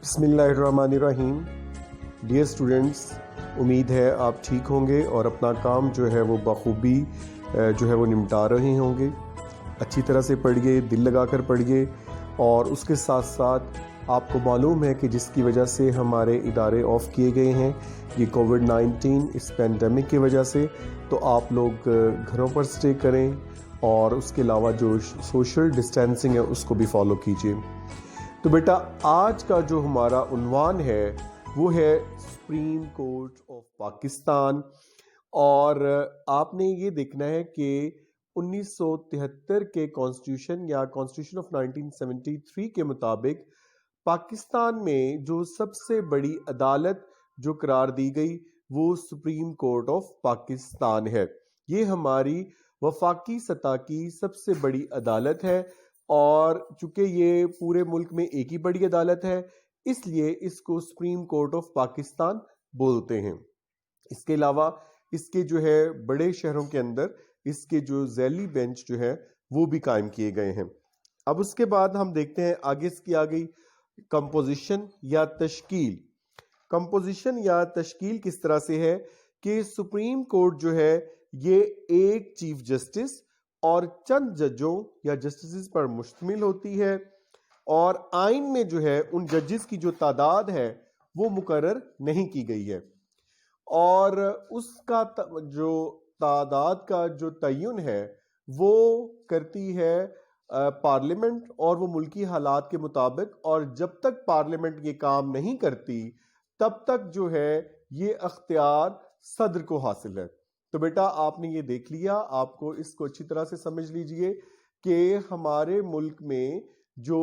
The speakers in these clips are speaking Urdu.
بسم اللہ الرحمن الرحیم۔ ڈیئر اسٹوڈنٹس، امید ہے آپ ٹھیک ہوں گے اور اپنا کام جو ہے وہ بخوبی جو ہے وہ نمٹا رہے ہوں گے۔ اچھی طرح سے پڑھیے، دل لگا کر پڑھیے، اور اس کے ساتھ ساتھ آپ کو معلوم ہے کہ جس کی وجہ سے ہمارے ادارے آف کیے گئے ہیں، یہ کووڈ-19 اس پینڈیمک کی وجہ سے، تو آپ لوگ گھروں پر سٹے کریں اور اس کے علاوہ جو سوشل ڈسٹینسنگ ہے اس کو بھی فالو کیجیے۔ تو بیٹا آج کا جو ہمارا عنوان ہے وہ ہے سپریم کورٹ آف پاکستان، اور آپ نے یہ دیکھنا ہے کہ 1973 کے کانسٹیٹیوشن یا کانسٹیٹیوشن آف 1973 کے مطابق پاکستان میں جو سب سے بڑی عدالت جو قرار دی گئی وہ سپریم کورٹ آف پاکستان ہے۔ یہ ہماری وفاقی سطح کی سب سے بڑی عدالت ہے، اور چونکہ یہ پورے ملک میں ایک ہی بڑی عدالت ہے اس لیے اس کو سپریم کورٹ آف پاکستان بولتے ہیں۔ اس کے علاوہ اس کے جو ہے بڑے شہروں کے اندر اس کے جو ذیلی بینچ جو ہے وہ بھی قائم کیے گئے ہیں۔ اب اس کے بعد ہم دیکھتے ہیں آگے اس کی آ گئی کمپوزیشن یا تشکیل۔ کمپوزیشن یا تشکیل کس طرح سے ہے کہ سپریم کورٹ جو ہے یہ ایک چیف جسٹس اور چند ججوں یا جسٹسز پر مشتمل ہوتی ہے، اور آئین میں جو ہے ان ججز کی جو تعداد ہے وہ مقرر نہیں کی گئی ہے، اور اس کا جو تعداد کا جو تعین ہے وہ کرتی ہے پارلیمنٹ، اور وہ ملکی حالات کے مطابق، اور جب تک پارلیمنٹ یہ کام نہیں کرتی تب تک جو ہے یہ اختیار صدر کو حاصل ہے۔ تو بیٹا آپ نے یہ دیکھ لیا، آپ کو اس کو اچھی طرح سے سمجھ لیجئے کہ ہمارے ملک میں جو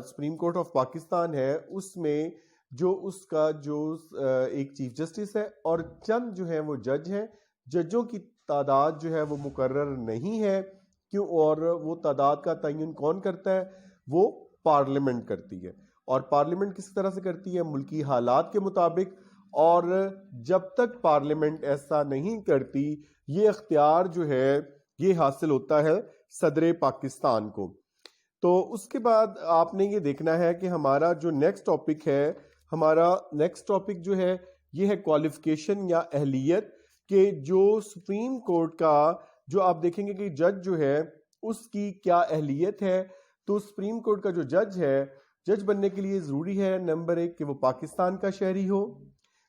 سپریم کورٹ آف پاکستان ہے اس میں جو اس کا جو ایک چیف جسٹس ہے اور چند جو ہیں وہ جج ہیں، ججوں کی تعداد جو ہے وہ مقرر نہیں ہے، کیوں؟ اور وہ تعداد کا تعین کون کرتا ہے؟ وہ پارلیمنٹ کرتی ہے، اور پارلیمنٹ کس طرح سے کرتی ہے؟ ملکی حالات کے مطابق، اور جب تک پارلیمنٹ ایسا نہیں کرتی یہ اختیار جو ہے یہ حاصل ہوتا ہے صدر پاکستان کو۔ تو اس کے بعد آپ نے یہ دیکھنا ہے کہ ہمارا جو نیکسٹ ٹاپک ہے، ہمارا نیکسٹ ٹاپک جو ہے یہ ہے کوالیفیکیشن یا اہلیت، کہ جو سپریم کورٹ کا جو آپ دیکھیں گے کہ جج جو ہے اس کی کیا اہلیت ہے۔ تو سپریم کورٹ کا جو جج ہے، جج بننے کے لیے ضروری ہے نمبر 1 کہ وہ پاکستان کا شہری ہو،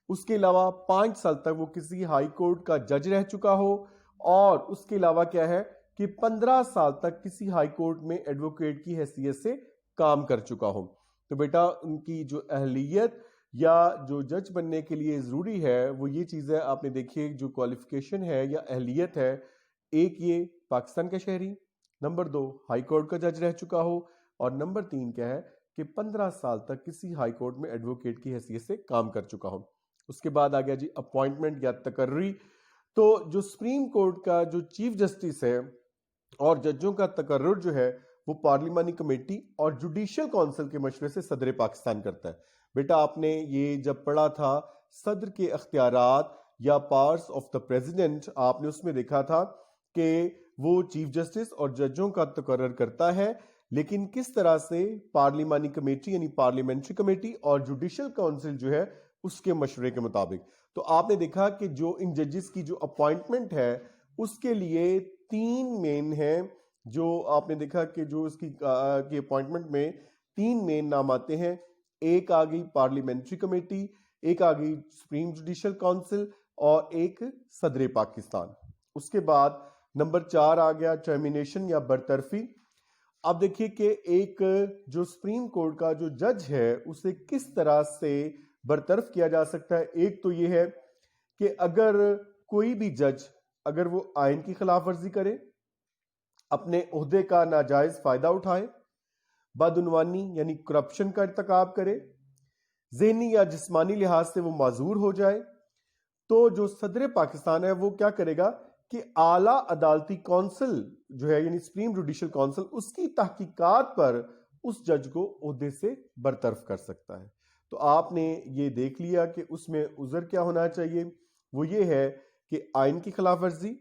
اس کے علاوہ 5 سال تک وہ کسی ہائی کورٹ کا جج رہ چکا ہو، اور اس کے علاوہ کیا ہے کہ 15 سال تک کسی ہائی کورٹ میں ایڈوکیٹ کی حیثیت سے کام کر چکا ہو۔ تو بیٹا ان کی جو اہلیت یا جو جج بننے کے لیے ضروری ہے وہ یہ چیزیں آپ نے دیکھیے، جو کوالیفیکیشن ہے یا اہلیت ہے، ایک یہ پاکستان کا شہری، نمبر 2 ہائی کورٹ کا جج رہ چکا ہو، اور نمبر 3 کیا ہے کہ 15 سال تک کسی ہائی کورٹ میں ایڈوکیٹ کی حیثیت سے کام کر چکا ہو۔ اس کے بعد آ گیا جی اپوائنٹمنٹ یا تقرری۔ تو جو سپریم کورٹ کا جو چیف جسٹس ہے اور ججوں کا تقرر جو ہے وہ پارلیمانی کمیٹی اور جوڈیشل کونسل کے مشورے سے صدر پاکستان کرتا ہے۔ بیٹا آپ نے یہ جب پڑھا تھا صدر کے اختیارات یا پاورز آف دا پریزیڈنٹ، آپ نے اس میں دیکھا تھا کہ وہ چیف جسٹس اور ججوں کا تقرر کرتا ہے، لیکن کس طرح سے؟ پارلیمانی کمیٹی یعنی پارلیمنٹری کمیٹی اور جوڈیشل کونسل جو ہے اس کے مشورے کے مطابق۔ تو آپ نے دیکھا کہ جو ان ججز کی جو اپوائنٹمنٹ ہے اس کے لیے 3 مین ہیں، جو آپ نے دیکھا کہ جو اس کی اپوائنٹمنٹ میں 3 مین نام آتے ہیں۔ ایک آ گئی پارلیمنٹری کمیٹی، ایک آ گئی سپریم جوڈیشل کونسل، اور ایک صدر پاکستان۔ اس کے بعد نمبر 4 آ گیا ٹرمینیشن یا برطرفی۔ اب دیکھیے کہ ایک جو سپریم کورٹ کا جو جج ہے اسے کس طرح سے برطرف کیا جا سکتا ہے۔ ایک تو یہ ہے کہ اگر کوئی بھی جج اگر وہ آئین کی خلاف ورزی کرے، اپنے عہدے کا ناجائز فائدہ اٹھائے، بدعنوانی یعنی کرپشن کا ارتکاب کرے، ذہنی یا جسمانی لحاظ سے وہ معذور ہو جائے، تو جو صدر پاکستان ہے وہ کیا کرے گا کہ اعلیٰ عدالتی کونسل جو ہے یعنی سپریم جوڈیشل کونسل اس کی تحقیقات پر اس جج کو عہدے سے برطرف کر سکتا ہے۔ تو آپ نے یہ دیکھ لیا کہ اس میں عذر کیا ہونا چاہیے، وہ یہ ہے کہ آئین کی خلاف ورزی،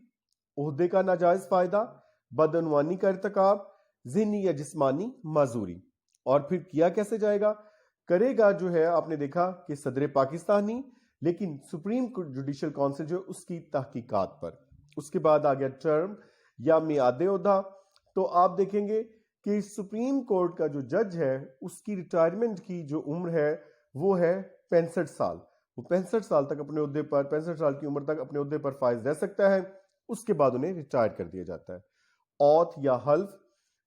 عہدے کا ناجائز فائدہ، بدعنوانی کا ارتکاب، ذہنی یا جسمانی معذوری۔ اور پھر کیا کیسے جائے گا کرے گا جو ہے آپ نے دیکھا کہ صدر پاکستانی، لیکن سپریم جوڈیشل کونسل جو ہے اس کی تحقیقات پر. اس کے بعد آ گیا ٹرم یا میعاد عہدہ. تو آپ دیکھیں گے کہ سپریم کورٹ کا جو جج ہے اس کی ریٹائرمنٹ کی جو عمر ہے وہ ہے 65 سال. وہ 65 سال تک اپنے عہدے پر 65 سال کی عمر تک اپنے عہدے پر فائز رہ سکتا ہے. اس کے بعد انہیں ریٹائر کر دیا جاتا ہے. اوتھ یا حلف،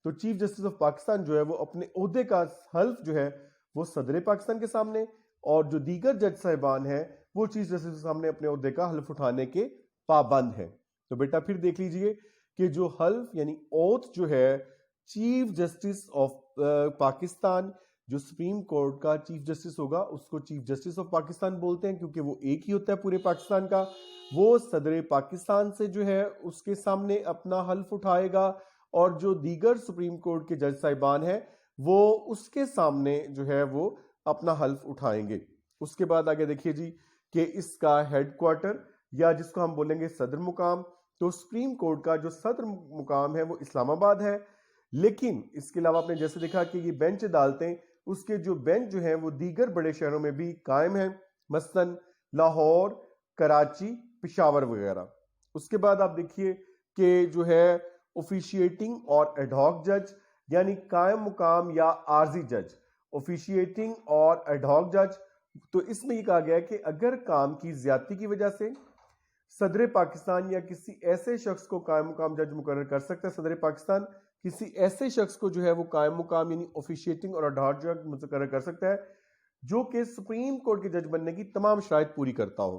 تو چیف جسٹس آف پاکستان جو ہے وہ اپنے عہدے کا حلف جو ہے وہ صدر پاکستان کے سامنے، اور جو دیگر جج صاحبان ہیں وہ چیف جسٹس کے سامنے اپنے عہدے کا حلف اٹھانے کے پابند ہیں. تو بیٹا پھر دیکھ لیجئے کہ جو حلف یعنی اوتھ جو ہے چیف جسٹس آف پاکستان، جو سپریم کورٹ کا چیف جسٹس ہوگا اس کو چیف جسٹس آف پاکستان بولتے ہیں کیونکہ وہ ایک ہی ہوتا ہے پورے پاکستان کا. وہ صدر پاکستان سے جو ہے اس کے سامنے اپنا حلف اٹھائے گا، اور جو دیگر سپریم کورٹ کے جج صاحبان ہیں وہ اس کے سامنے جو ہے وہ اپنا حلف اٹھائیں گے. اس کے بعد آگے دیکھیے جی کہ اس کا ہیڈ کوارٹر یا جس کو ہم بولیں گے صدر مقام، تو سپریم کورٹ کا جو صدر مقام ہے وہ اسلام آباد ہے. لیکن اس کے علاوہ آپ نے جیسے دیکھا کہ یہ بینچ عدالتیں، اس کے جو بینچ جو ہیں وہ دیگر بڑے شہروں میں بھی قائم ہیں، مثلاً لاہور، کراچی، پشاور وغیرہ. اس کے بعد آپ دیکھیے کہ جو ہے آفیشیٹنگ اور ایڈ ہاک جج یعنی قائم مقام یا عارضی جج. آفیشیٹنگ اور ایڈ ہاک جج، تو اس میں یہ کہا گیا ہے کہ اگر کام کی زیادتی کی وجہ سے صدر پاکستان یا کسی ایسے شخص کو قائم مقام جج مقرر کر سکتا ہے، صدر پاکستان کسی ایسے شخص کو جو ہے وہ قائم مقام یعنی آفیشیٹنگ اور ایڈ ہاک جج مقرر کر سکتا ہے جو کہ سپریم کورٹ کے جج بننے کی تمام شرائط پوری کرتا ہو.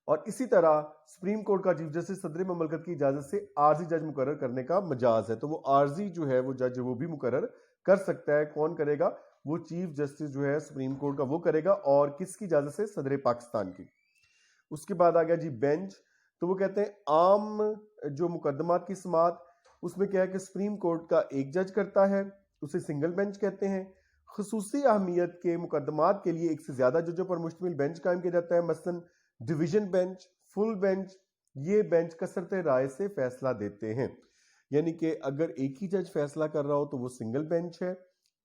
اور اسی طرح سپریم کورٹ کا چیف جسٹس صدر مملکت کی اجازت سے عارضی جج مقرر کرنے کا مجاز ہے. تو وہ عارضی جو ہے وہ جج وہ بھی مقرر کر سکتا ہے. کون کرے گا؟ وہ چیف جسٹس جو ہے سپریم کورٹ کا وہ کرے گا، اور کس کی اجازت سے؟ صدر پاکستان کی. اس کے بعد آ گیا جی بینچ. تو وہ کہتے ہیں عام جو مقدمات کی سماعت، اس میں کیا ہے کہ سپریم کورٹ کا ایک جج کرتا ہے، اسے سنگل بینچ کہتے ہیں. خصوصی اہمیت کے مقدمات کے لیے ایک سے زیادہ ججوں پر مشتمل بینچ قائم کیا جاتا ہے، مثلا ڈویژن بینچ، فل بینچ. یہ بینچ کثرت رائے سے فیصلہ دیتے ہیں، یعنی کہ اگر ایک ہی جج فیصلہ کر رہا ہو تو وہ سنگل بینچ ہے،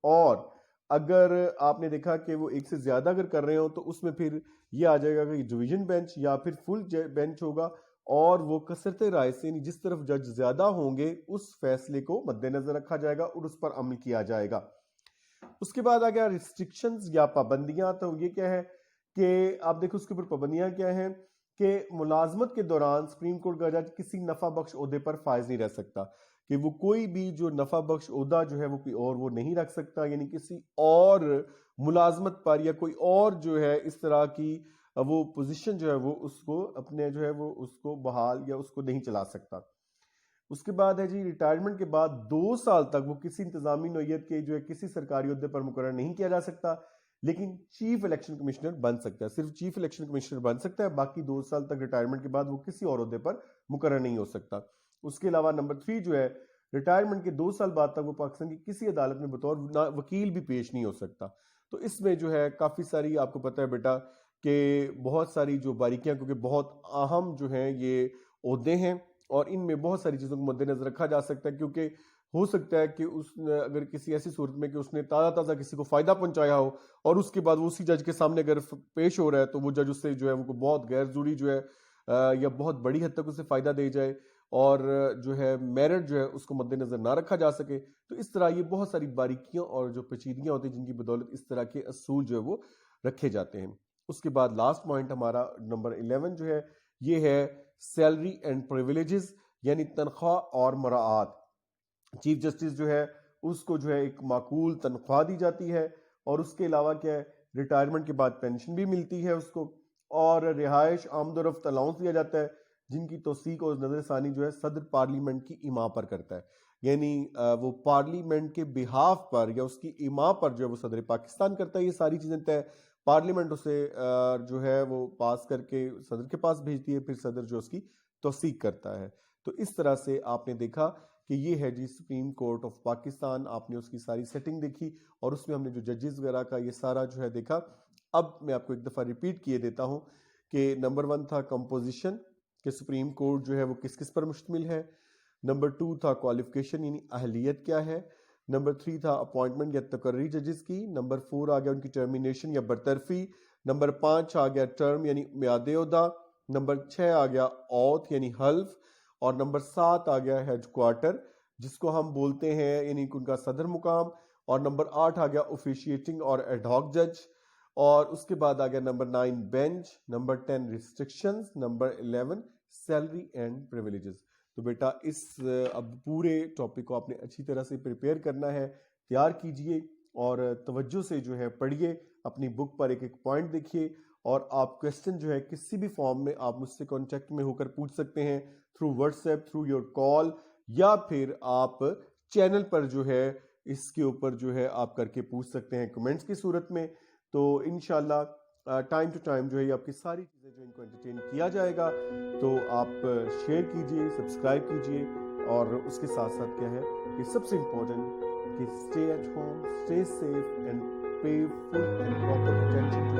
اور اگر آپ نے دیکھا کہ وہ ایک سے زیادہ اگر کر رہے ہو تو اس میں پھر یہ آ جائے گا کہ ڈویژن بینچ یا پھر فل بینچ ہوگا، اور وہ کثرت رائے سے یعنی جس طرف جج زیادہ ہوں گے اس فیصلے کو مد نظر رکھا جائے گا اور اس پر عمل کیا جائے گا. اس کے بعد آ گیا ریسٹرکشنز یا پابندیاں. تو یہ کیا ہے کہ آپ دیکھو اس کے اوپر پابندیاں کیا ہیں کہ ملازمت کے دوران سپریم کورٹ کا جج کسی نفع بخش عہدے پر فائز نہیں رہ سکتا، کہ وہ کوئی بھی جو نفع بخش عہدہ جو ہے وہ کوئی اور وہ نہیں رکھ سکتا، یعنی کسی اور ملازمت پر یا کوئی اور جو ہے اس طرح کی وہ پوزیشن جو ہے وہ اس کو اپنے جو ہے وہ اس کو بحال یا اس کو نہیں چلا سکتا. اس کے بعد ہے جی ریٹائرمنٹ کے بعد 2 سال تک وہ کسی انتظامی نوعیت کے جو ہے کسی سرکاری عہدے پر مقرر نہیں کیا جا سکتا، لیکن چیف الیکشن کمشنر بن سکتا ہے. صرف چیف الیکشن کمشنر بن سکتا ہے، باقی 2 سال تک ریٹائرمنٹ کے بعد وہ کسی اور عہدے پر مقرر نہیں ہو سکتا. اس کے علاوہ نمبر 3 جو ہے ریٹائرمنٹ کے 2 سال بعد تک وہ پاکستان کی کسی عدالت میں بطور وکیل بھی پیش نہیں ہو سکتا. تو اس میں جو ہے کافی ساری آپ کو پتہ ہے بیٹا کہ بہت ساری جو باریکیاں، کیونکہ بہت اہم جو ہیں یہ عہدے ہیں اور ان میں بہت ساری چیزوں کو مد نظر رکھا جا سکتا ہے، کیونکہ ہو سکتا ہے کہ اس نے اگر کسی ایسی صورت میں کہ اس نے تازہ کسی کو فائدہ پہنچایا ہو اور اس کے بعد وہ اسی جج کے سامنے اگر پیش ہو رہا ہے تو وہ جج اس سے جو ہے وہ بہت غیر ضروری جو ہے یا بہت بڑی حد تک اسے فائدہ دے جائے اور جو ہے میرٹ جو ہے اس کو مد نظر نہ رکھا جا سکے. تو اس طرح یہ بہت ساری باریکیاں اور جو پیچیدگیاں ہوتی ہیں جن کی بدولت اس طرح کے اصول جو ہے وہ رکھے جاتے ہیں. اس کے بعد لاسٹ پوائنٹ ہمارا نمبر 11 جو ہے یہ ہے سیلری اینڈ پریویلیجز، یعنی تنخواہ اور مراعات. چیف جسٹس جو ہے اس کو جو ہے ایک معقول تنخواہ دی جاتی ہے، اور اس کے علاوہ کیا ہے ریٹائرمنٹ کے بعد پینشن بھی ملتی ہے اس کو، اور رہائش آمد و رفت الاؤنس دیا جاتا ہے جن کی توثیق اور نظر ثانی جو ہے صدر پارلیمنٹ کی ایما پر کرتا ہے. یعنی وہ پارلیمنٹ کے بہاف پر یا اس کی ایما پر جو ہے وہ صدر پاکستان کرتا ہے. یہ ساری چیزیں طے پارلیمنٹ اسے جو ہے وہ پاس کر کے صدر کے پاس بھیجتی ہے، پھر صدر جو اس کی توثیق کرتا ہے. تو اس طرح سے آپ نے دیکھا کہ یہ ہے جی سپریم کورٹ آف پاکستان. آپ نے اس کی ساری سیٹنگ دیکھی اور اس میں ہم نے جو ججز وغیرہ کا یہ سارا جو ہے دیکھا. اب میں آپ کو ایک دفعہ ریپیٹ کیے دیتا ہوں کہ نمبر 1 تھا کمپوزیشن، کہ سپریم کورٹ جو ہے وہ کس کس پر مشتمل ہے. نمبر 2 تھا کوالیفیکیشن، یعنی اہلیت کیا ہے. نمبر 3 تھا اپوائنٹمنٹ یا تقرری ججز کی. نمبر 4 آ گیا ان کی ٹرمینیشن یا برطرفی. نمبر 5 آ گیا ٹرم یعنی میعاد عہدہ. نمبر 6 آ گیا اوتھ یعنی حلف. اور نمبر 7 آ گیا ہیڈ کوارٹر جس کو ہم بولتے ہیں یعنی ان کا صدر مقام. اور نمبر 8 آ گیا اوفیشیٹنگ اور ایڈ ہاک جج. اور اس کے بعد آ گیا number 9 bench. Number 10 restrictions. Number 11 salary and privileges. تو بیٹا اس اب پورے ٹاپک کو آپ نے اچھی طرح سے پریپیئر کرنا ہے, تیار کیجئے اور توجہ سے جو ہے پڑھیے, اپنی بک پر ایک ایک پوائنٹ دیکھیے, اور آپ کویسچن جو ہے کسی بھی فارم میں آپ مجھ سے کانٹیکٹ میں ہو کر پوچھ سکتے ہیں, through what's app, through your call, یا پھر آپ چینل پر جو ہے اس کے اوپر جو ہے آپ کر کے پوچھ سکتے ہیں کمنٹس کی صورت میں. تو انشاءاللہ ٹائم ٹو ٹائم جو ہے آپ کی ساری چیزیں جو ان کو انٹرٹین کیا جائے گا. تو آپ شیئر کیجئے, سبسکرائب کیجئے, اور اس کے ساتھ ساتھ کیا ہے کہ سب سے امپورٹنٹ کہ stay at home, stay safe and pay full and proper attention